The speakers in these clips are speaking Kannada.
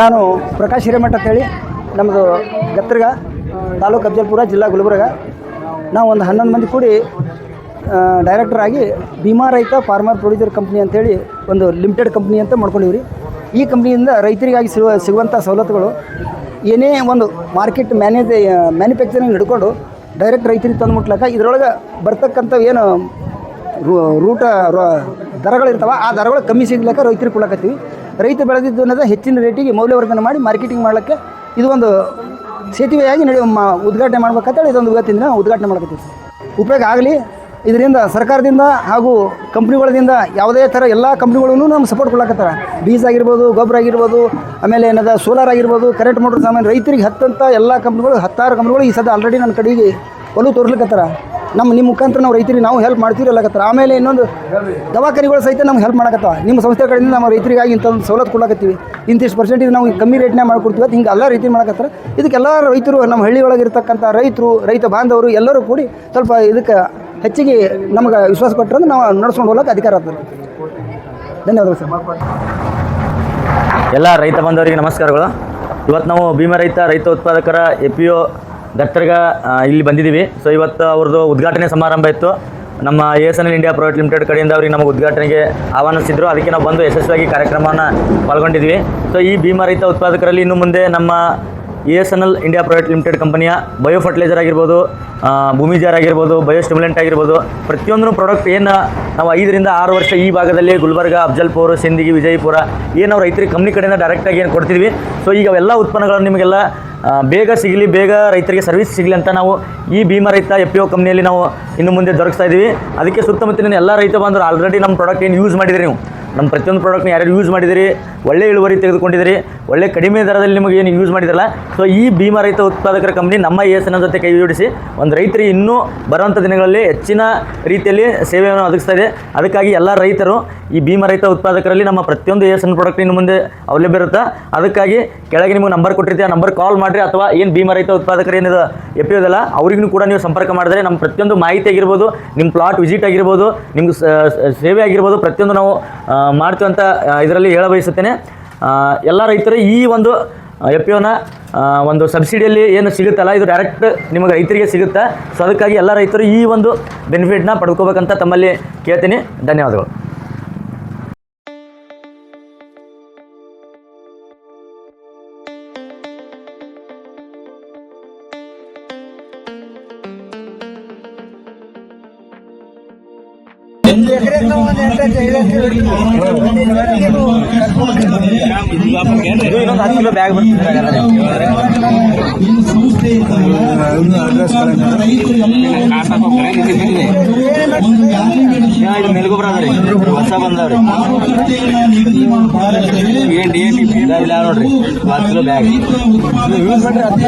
ನಾನು ಪ್ರಕಾಶ್ ಹಿರೇಮಠ ಅಂತೇಳಿ ನಮ್ಮದು ಗತ್ತರ್ಗ ತಾಲೂಕು ಅಫಜಲ್ಪುರ ಜಿಲ್ಲಾ ಗುಲ್ಬರ್ಗ. ನಾವು ಒಂದು 11 ಮಂದಿ ಕೂಡಿ ಡೈರೆಕ್ಟರ್ ಆಗಿ ಭೀಮಾ ರೈತ ಫಾರ್ಮರ್ ಪ್ರೊಡ್ಯೂಸರ್ ಕಂಪ್ನಿ ಅಂತೇಳಿ ಒಂದು ಲಿಮಿಟೆಡ್ ಕಂಪ್ನಿ ಅಂತ ಮಾಡ್ಕೊಂಡಿವ್ರಿ. ಈ ಕಂಪ್ನಿಯಿಂದ ರೈತರಿಗಾಗಿ ಸಿಗುವಂಥ ಸವಲತ್ತುಗಳು ಏನೇ ಒಂದು ಮಾರ್ಕೆಟ್ ಮ್ಯಾನುಫ್ಯಾಕ್ಚರಿಂಗ್ ಹಿಡ್ಕೊಂಡು ಡೈರೆಕ್ಟ್ ರೈತರಿಗೆ ತಂದು ಮುಟ್ಲಕ್ಕ ಇದರೊಳಗೆ ಬರ್ತಕ್ಕಂಥ ಏನು ದರಗಳಿರ್ತಾವೆ ಆ ದರಗಳು ಕಮ್ಮಿ ಸಿಗ್ಲಿಕ್ಕೆ ರೈತರಿಗೆ ಕೊಡಕತ್ತೀವಿ. ರೈತ ಬೆಳೆದಿದ್ದು ಅನ್ನೋದು ಹೆಚ್ಚಿನ ರೇಟಿಗೆ ಮೌಲ್ಯವರ್ಧನೆ ಮಾಡಿ ಮಾರ್ಕೆಟಿಂಗ್ ಮಾಡಲಿಕ್ಕೆ ಇದು ಒಂದು ಸೇತುವೆಯಾಗಿ ಉದ್ಘಾಟನೆ ಮಾಡ್ಬೇಕಂತೇಳಿ ಇದೊಂದು ಇವತ್ತಿನ ದಿನ ಉದ್ಘಾಟನೆ ಮಾಡಕತ್ತೀವಿ. ಉಪಯೋಗ ಆಗಲಿ ಇದರಿಂದ ಸರ್ಕಾರದಿಂದ ಹಾಗೂ ಕಂಪ್ನಿಗಳಿಂದ ಯಾವುದೇ ಥರ ಎಲ್ಲ ಕಂಪ್ನಿಗಳೂ ನಮ್ಗೆ ಸಪೋರ್ಟ್ ಕೊಡಕತ್ತಾರೆ. ಬೀಜ ಆಗಿರ್ಬೋದು, ಗೊಬ್ಬರ ಆಗಿರ್ಬೋದು, ಆಮೇಲೆ ಏನದ ಸೋಲಾರ್ ಆಗಿರ್ಬೋದು, ಕರೆಂಟ್ ಮೋಟ್ರ್ ಸಾಮಾನು ರೈತರಿಗೆ ಹತ್ತಂಥ ಎಲ್ಲ ಕಂಪ್ನಿಗಳು 16 ಕಂಪ್ನಿಗಳು ಈ ಸದ ಆಲ್ರೆಡಿ ನನ್ನ ಕಡೆಗೆ ಒಲವು ತೋರ್ಲಿಕ್ಕತ್ತಾರ. ನಿಮ್ಮ ಮುಖಾಂತರ ನಾವು ರೈತರಿಗೆ ನಾವು ಹೆಲ್ಪ್ ಮಾಡ್ತೀವಿ ಅಲ್ಲಕತ್ತಾರ. ಆಮೇಲೆ ಇನ್ನೊಂದು ದವಾಖಾನಿಗಳು ಸಹಿತ ನಮ್ಗೆ ಹೆಲ್ಪ್ ಮಾಡಕತ್ತಾವ. ನಿಮ್ಮ ಸಂಸ್ಥೆ ಕಡೆಯಿಂದ ನಮ್ಮ ರೈತರಿಗಾಗಿ ಇಂಥೊಂದು ಸವಲತ್ತು ಕೊಡಕತ್ತೀವಿ, ಇಂತಿಷ್ಟು ಪರ್ಸೆಂಟೇಜ್ ನಾವು ಕಮ್ಮಿ ರೇಟ್ನಾಗ ಮಾಡ್ಕೊಡ್ತೀವಿ ಅಂತ ಹಿಂಗೆ ಎಲ್ಲ ರೈತರು ಮಾಡಕತ್ತಾರೆ. ಇದಕ್ಕೆಲ್ಲ ರೈತರು ನಮ್ಮ ಹಳ್ಳಿ ಒಳಗಿರ್ತಕ್ಕಂಥ ರೈತ ಬಾಂಧವರು ಎಲ್ಲರೂ ಕೂಡಿ ಸ್ವಲ್ಪ ಇದಕ್ಕೆ ಹೆಚ್ಚಿಗೆ ನಮಗೆ ವಿಶ್ವಾಸ ಕೊಟ್ಟರೆ ನಾವು ನಡ್ಸ್ಕೊಂಡು ಹೋಗ್ಲಿಕ್ಕೆ ಅಧಿಕಾರ ಆಗ್ತದೆ. ಧನ್ಯವಾದಗಳು ಸರ್. ಎಲ್ಲ ರೈತ ಬಾಂಧವರಿಗೆ ನಮಸ್ಕಾರಗಳು. ಇವತ್ತು ನಾವು ಭೀಮಾ ರೈತ ಉತ್ಪಾದಕರ FPO ಗತ್ತರ್ಗ ಇಲ್ಲಿ ಬಂದಿದ್ದೀವಿ. ಸೊ ಇವತ್ತು ಅವ್ರದ್ದು ಉದ್ಘಾಟನೆ ಸಮಾರಂಭ ಇತ್ತು. ನಮ್ಮ ASNL ಇಂಡಿಯಾ ಪ್ರೈವೇಟ್ ಲಿಮಿಟೆಡ್ ಕಡೆಯಿಂದ ಅವ್ರಿಗೆ ನಮಗೆ ಉದ್ಘಾಟನೆಗೆ ಆಹ್ವಾನಿಸಿದ್ರು. ಅದಕ್ಕೆ ನಾವು ಬಂದು ಯಶಸ್ವಿಯಾಗಿ ಕಾರ್ಯಕ್ರಮವನ್ನು ಪಾಲ್ಗೊಂಡಿದ್ವಿ. ಸೊ ಈ ಭೀಮಾ ರೈತ ಉತ್ಪಾದಕರಲ್ಲಿ ಇನ್ನು ಮುಂದೆ ನಮ್ಮ ASNL ಇಂಡಿಯಾ ಪ್ರೈವೇಟ್ ಲಿಮಿಟೆಡ್ ಕಂಪನಿಯ ಬಯೋ ಫರ್ಟಿಲೈಸರ್ ಆಗಿರ್ಬೋದು, ಭೂಮಿಜಾರ್ ಆಗಿರ್ಬೋದು, ಬಯೋ ಸ್ಟಿಮ್ಯುಲೆಂಟ್ ಆಗಿರ್ಬೋದು, ಪ್ರತಿಯೊಂದು ಪ್ರಾಡಕ್ಟ್ ಏನು ನಾವು 5 ರಿಂದ 6 ವರ್ಷ ಈ ಭಾಗದಲ್ಲಿ ಗುಲ್ಬರ್ಗ, ಅಫಜಲ್ಪುರ, ಸಿಂದಗಿ, ವಿಜಯಪುರ ಏನು ನಾವು ರೈತರಿಗೆ ಕಂಪ್ನಿ ಕಡೆಯಿಂದ ಡೈರೆಕ್ಟಾಗಿ ಏನು ಕೊಡ್ತಿದ್ವಿ. ಸೊ ಈಗ ಅವೆಲ್ಲ ಉತ್ಪನ್ನಗಳನ್ನು ನಿಮಗೆಲ್ಲ ಬೇಗ ಸಿಗಲಿ, ಬೇಗ ರೈತರಿಗೆ ಸರ್ವಿಸ್ ಸಿಗಲಿ ಅಂತ ನಾವು ಈ ಭೀಮಾ ರೈತ FPO ಕಂಪ್ನಿಯಲ್ಲಿ ನಾವು ಇನ್ನು ಮುಂದೆ ದೊರಕಿಸ್ತಾ ಇದ್ದೀವಿ. ಅದಕ್ಕೆ ಸುತ್ತಮುತ್ತಲಿನ ಎಲ್ಲ ರೈತ ಬಾಂಧವರು ಆಲ್ರೆಡಿ ನಮ್ಮ ಪ್ರಾಡಕ್ಟ್ ಏನು ಯೂಸ್ ಮಾಡಿದಿರಿ, ನೀವು ನಮ್ಮ ಪ್ರತಿಯೊಂದು ಪ್ರಾಡಕ್ಟ್ನ ಯಾರ್ಯಾರು ಯೂಸ್ ಮಾಡಿದಿರಿ, ಒಳ್ಳೆ ಇಳುವರಿ ತೆಗೆದುಕೊಂಡಿದ್ದೀರಿ, ಒಳ್ಳೆ ಕಡಿಮೆ ದರದಲ್ಲಿ ನಿಮಗೆ ಏನು ಯೂಸ್ ಮಾಡಿದ್ರಲ್ಲ. ಸೊ ಈ ಭೀಮಾ ರೈತ ಉತ್ಪಾದಕರ ಕಂಪ್ನಿ ನಮ್ಮ ASNL ಜೊತೆ ಕೈ ಜೋಡಿಸಿ ಒಂದು ರೈತರಿಗೆ ಇನ್ನೂ ಬರುವಂಥ ದಿನಗಳಲ್ಲಿ ಹೆಚ್ಚಿನ ರೀತಿಯಲ್ಲಿ ಸೇವೆಯನ್ನು ಒದಗಿಸ್ತಾ ಇದೆ. ಅದಕ್ಕಾಗಿ ಎಲ್ಲ ರೈತರು ಈ ಭೀಮಾ ರೈತ ಉತ್ಪಾದಕರಲ್ಲಿ ನಮ್ಮ ಪ್ರತಿಯೊಂದು ASNL ಪ್ರಾಡಕ್ಟ್ ಇನ್ನು ಮುಂದೆ ಅವೈಲೇಬಲ್ ಇರುತ್ತೆ. ಅದಕ್ಕಾಗಿ ಕೆಳಗೆ ನಿಮಗೆ ನಂಬರ್ ಕೊಟ್ಟಿರ್ತೀವಿ, ಆ ನಂಬರ್ ಕಾಲ್ ಮಾಡಿರಿ, ಅಥವಾ ಏನು ಭೀಮಾ ರೈತ ಉತ್ಪಾದಕರು ಏನಿದೆ FPO ಇದಲ್ಲ ಅವರಿಗೂ ಕೂಡ ನೀವು ಸಂಪರ್ಕ ಮಾಡಿದ್ರೆ ನಮ್ಮ ಪ್ರತಿಯೊಂದು ಮಾಹಿತಿ ಆಗಿರ್ಬೋದು, ನಿಮ್ಮ ಪ್ಲಾಟ್ ವಿಸಿಟ್ ಆಗಿರ್ಬೋದು, ನಿಮ್ಗೆ ಸೇವೆ ಆಗಿರ್ಬೋದು, ಪ್ರತಿಯೊಂದು ನಾವು ಮಾಡ್ತೀವಿ ಅಂತ ಇದರಲ್ಲಿ ಹೇಳ ಬಯಸುತ್ತೇನೆ. ಎಲ್ಲ ರೈತರು ಈ ಒಂದು FPOನ ಒಂದು ಸಬ್ಸಿಡಿಯಲ್ಲಿ ಏನು ಸಿಗುತ್ತಲ್ಲ ಇದು ಡೈರೆಕ್ಟ್ ನಿಮಗೆ ರೈತರಿಗೆ ಸಿಗುತ್ತೆ. ಸೊ ಅದಕ್ಕಾಗಿ ಎಲ್ಲ ರೈತರು ಈ ಒಂದು ಬೆನಿಫಿಟ್ನ ಪಡ್ಕೋಬೇಕಂತ ತಮ್ಮಲ್ಲಿ ಕೇಳ್ತೀನಿ. ಧನ್ಯವಾದಗಳು. ಇನ್ನೊಂದು 10 ಕಿಲೋ ಬ್ಯಾಗ್ ಮೆಲ್ಗೊಬ್ರ ಅದ್ರಿ ಹೊಸ ಬಂದವ್ರಿ ಏನ್ DAP ಇಲ್ಲ ನೋಡ್ರಿ 10 ಕಿಲೋ ಬ್ಯಾಗ್ ಯೂಸ್ ಮಾಡ್ರಿ. 10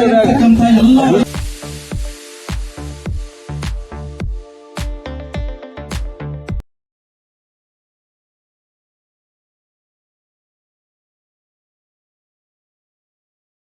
ಕಿಲೋ ಬ್ಯಾಗ್